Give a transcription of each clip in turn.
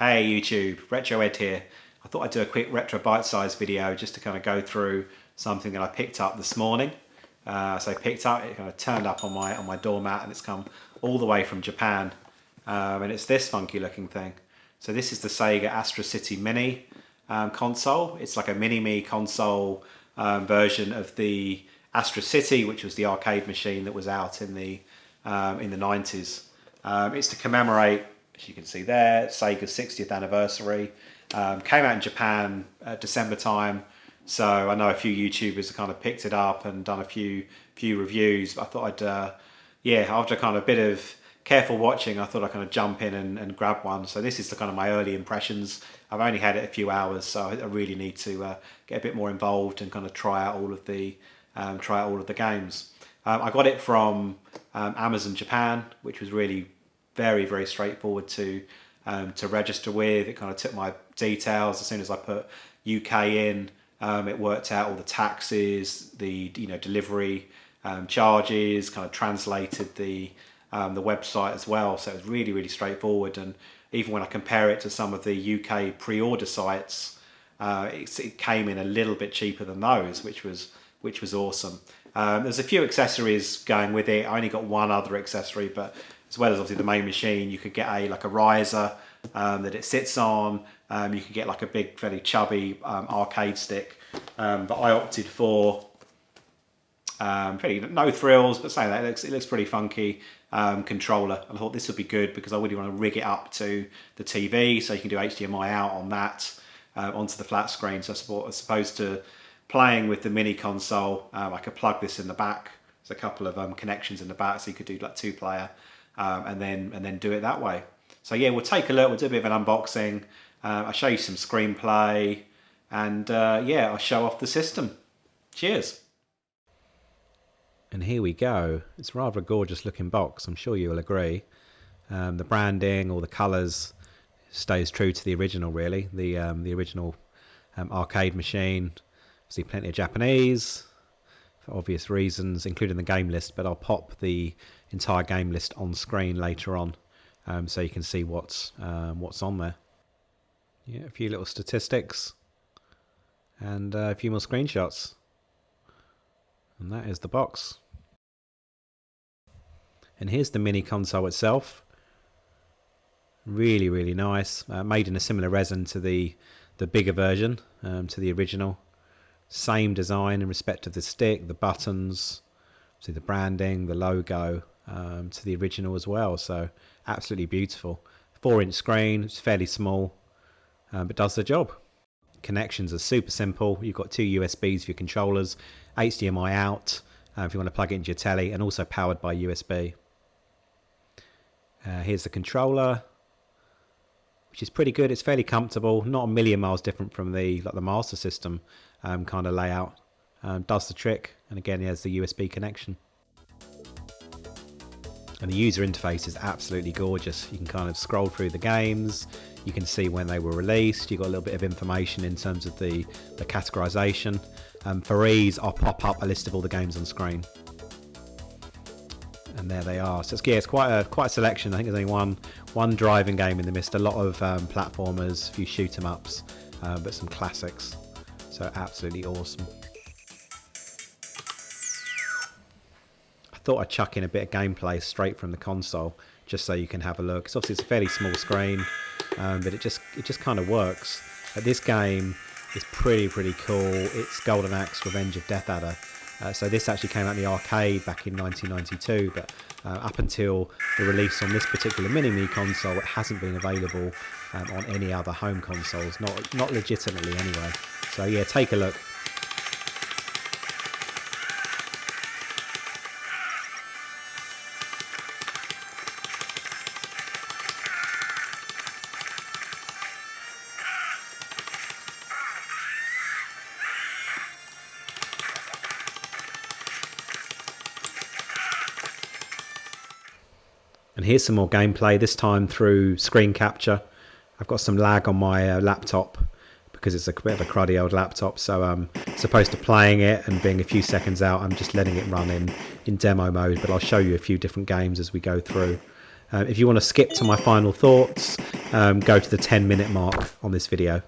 Hey YouTube, Retro Ed here. I thought I'd do a quick retro bite-sized video just to kind of go through something that I picked up this morning. So I picked up, it kind of turned up on my doormat, and it's come all the way from Japan. And it's this funky looking thing. So this is the Sega Astro City Mini console. It's like a mini-me console version of the Astro City, which was the arcade machine that was out in the 90s. It's to commemorate, as you can see there, Sega's 60th anniversary. Came out in Japan at December time, so I know a few YouTubers have kind of picked it up and done a few reviews. But I thought after kind of a bit of careful watching, I thought I'd kind of jump in and grab one. So this is the kind of my early impressions. I've only had it a few hours, so I really need to get a bit more involved and kind of try out all of the games. I got it from Amazon Japan, which was really very, very straightforward to register with. It kind of took my details. As soon as I put UK in, it worked out all the taxes, the delivery charges, kind of translated the website as well. So it was really, really straightforward. And even when I compare it to some of the UK pre-order sites, it came in a little bit cheaper than those, which was awesome. There's a few accessories going with it. I only got one other accessory, but as well as obviously the main machine, you could get a riser that it sits on. You could get like a big, fairly chubby arcade stick. But I opted for pretty no frills, but saying that it looks pretty funky controller. And I thought this would be good because I really want to rig it up to the TV, so you can do HDMI out on that onto the flat screen. So as opposed to playing with the mini console, I could plug this in the back. There's a couple of connections in the back, so you could do like 2-player. And then do it that way. So yeah, we'll take a look. We'll do a bit of an unboxing. I'll show you some screenplay, and I'll show off the system. Cheers. And here we go. It's rather a gorgeous looking box. I'm sure you'll agree. The branding, all the colours, stays true to the original. Really, the original arcade machine. See plenty of Japanese, for obvious reasons, including the game list, but I'll pop the entire game list on screen later on, so you can see what's on there. Yeah, a few little statistics and a few more screenshots, and that is the box. And here's the mini console itself. Really, really nice. Made in a similar resin to the bigger version, to the original. Same design in respect of the stick, the buttons, see the branding, the logo, to the original as well. So absolutely beautiful. 4-inch screen, it's fairly small, but does the job. Connections are super simple. You've got 2 USBs for your controllers, HDMI out if you want to plug it into your telly, and also powered by USB. Here's the controller, which is pretty good. It's fairly comfortable, not a million miles different from the Master System kind of layout. Does the trick, and again, here's the USB connection. And the user interface is absolutely gorgeous. You can kind of scroll through the games. You can see when they were released. You've got a little bit of information in terms of the categorization. For ease, I'll pop up a list of all the games on screen. And there they are. So it's quite a selection. I think there's only one driving game in the midst. A lot of platformers, a few shoot 'em ups, but some classics. So absolutely awesome. I thought I'd chuck in a bit of gameplay straight from the console, just so you can have a look. It's obviously it's a fairly small screen, but it just kind of works. This game is pretty cool. It's Golden Axe: Revenge of Death Adder. So this actually came out in the arcade back in 1992, but up until the release on this particular mini-me console, it hasn't been available on any other home consoles, not legitimately anyway. So yeah, take a look. And here's some more gameplay, this time through screen capture. I've got some lag on my laptop because it's a bit of a cruddy old laptop, so I'm supposed to playing it and being a few seconds out, I'm just letting it run in demo mode, but I'll show you a few different games as we go through. If you want to skip to my final thoughts, go to the 10-minute mark on this video.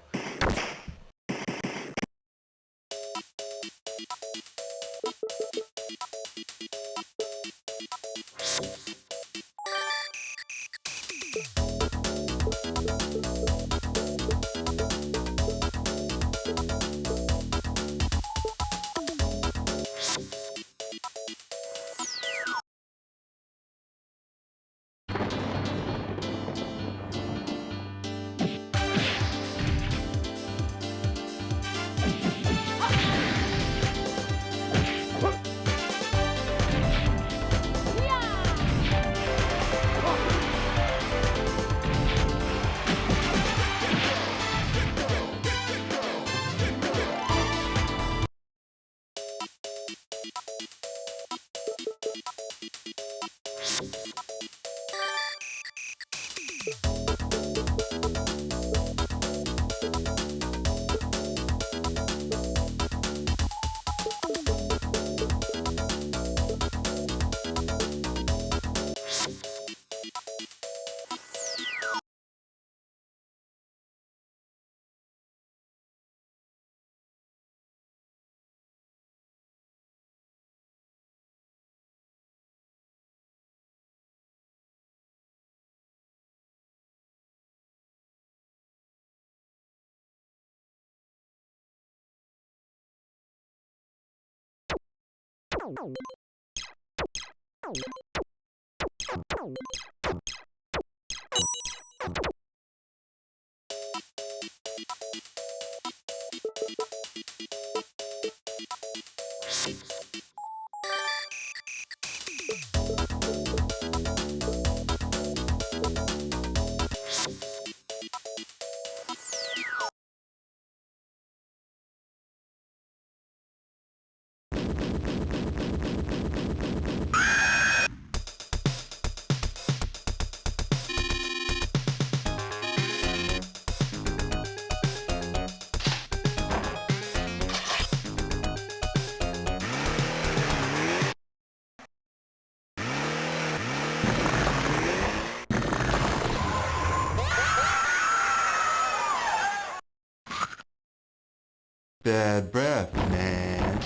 Bad breath, man.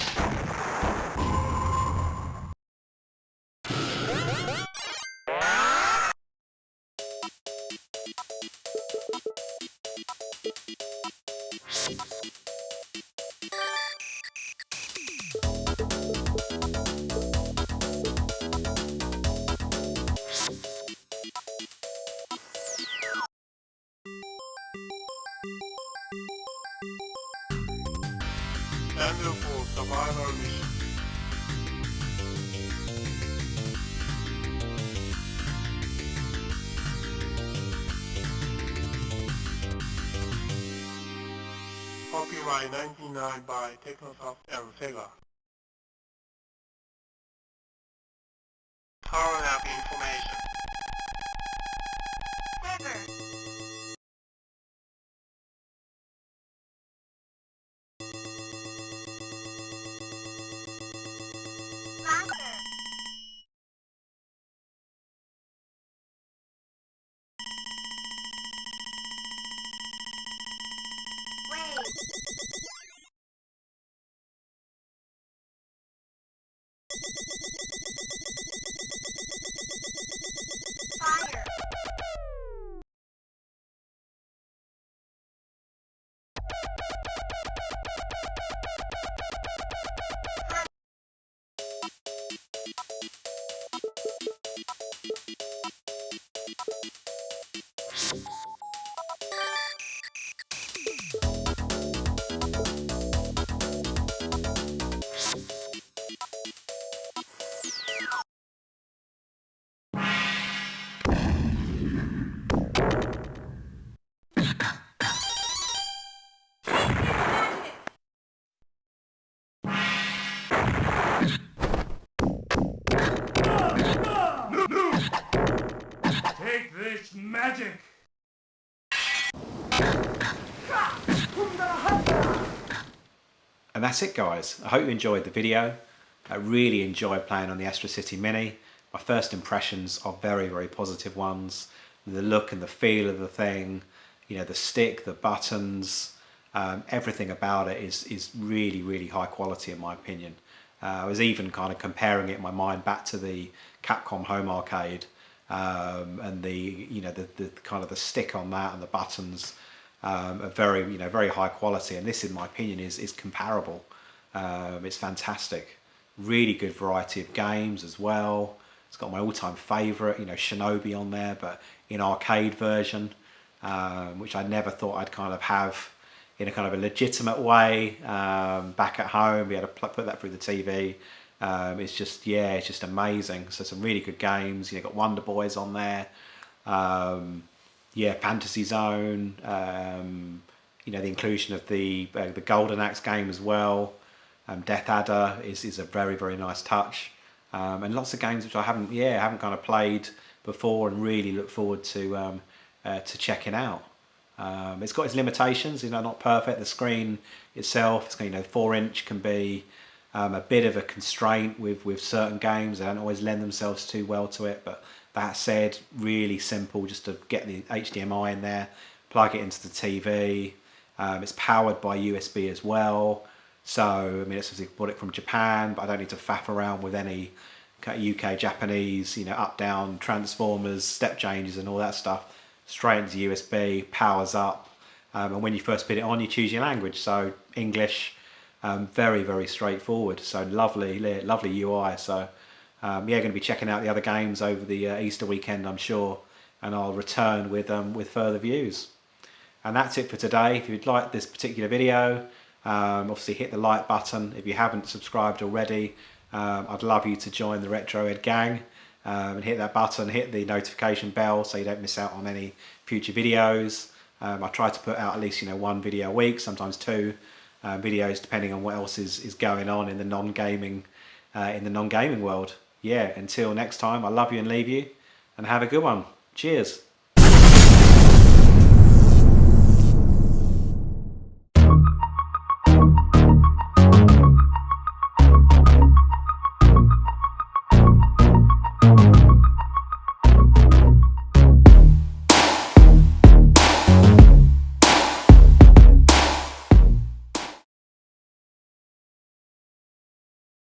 Standard for survival mission. Copyright 99 by Technosoft and Sega. Power nap information. River. Louder. Wave. Fire. Take this magic! And that's it, guys. I hope you enjoyed the video. I really enjoyed playing on the Astro City Mini. my first impressions are very, very positive ones. The look and the feel of the thing, you know, the stick, the buttons, everything about it is really, really high quality in my opinion. I was even kind of comparing it in my mind back to the Capcom Home Arcade, and the kind of the stick on that and the buttons are very, very high quality. And this, in my opinion, is comparable. It's fantastic. Really good variety of games as well. It's got my all-time favourite, Shinobi on there, but in arcade version, which I never thought I'd kind of have in a kind of a legitimate way back at home. We had to put that through the TV. It's just amazing. So some really good games. Got Wonder Boys on there. Fantasy Zone. The inclusion of the Golden Axe game as well. Death Adder is a very, very nice touch. And lots of games which I haven't kind of played before and really look forward to checking out. It's got its limitations, not perfect. The screen itself, it's 4-inch, can be a bit of a constraint with certain games. They don't always lend themselves too well to it. But that said, really simple just to get the HDMI in there, plug it into the TV. It's powered by USB as well. So, it's obviously bought it from Japan, but I don't need to faff around with any UK, Japanese, up, down, transformers, step changes and all that stuff. Straight into USB, powers up. And when you first put it on, you choose your language. So, English, very, very straightforward. So, lovely UI. So, going to be checking out the other games over the Easter weekend, I'm sure. And I'll return with further views. And that's it for today. If you'd like this particular video, obviously hit the like button. If you haven't subscribed already, I'd love you to join the Retrohead gang, and hit that button, hit the notification bell so you don't miss out on any future videos. I try to put out at least one video a week, sometimes two videos depending on what else is going on in the non-gaming world. Until next time, I love you and leave you, and have a good one. Cheers.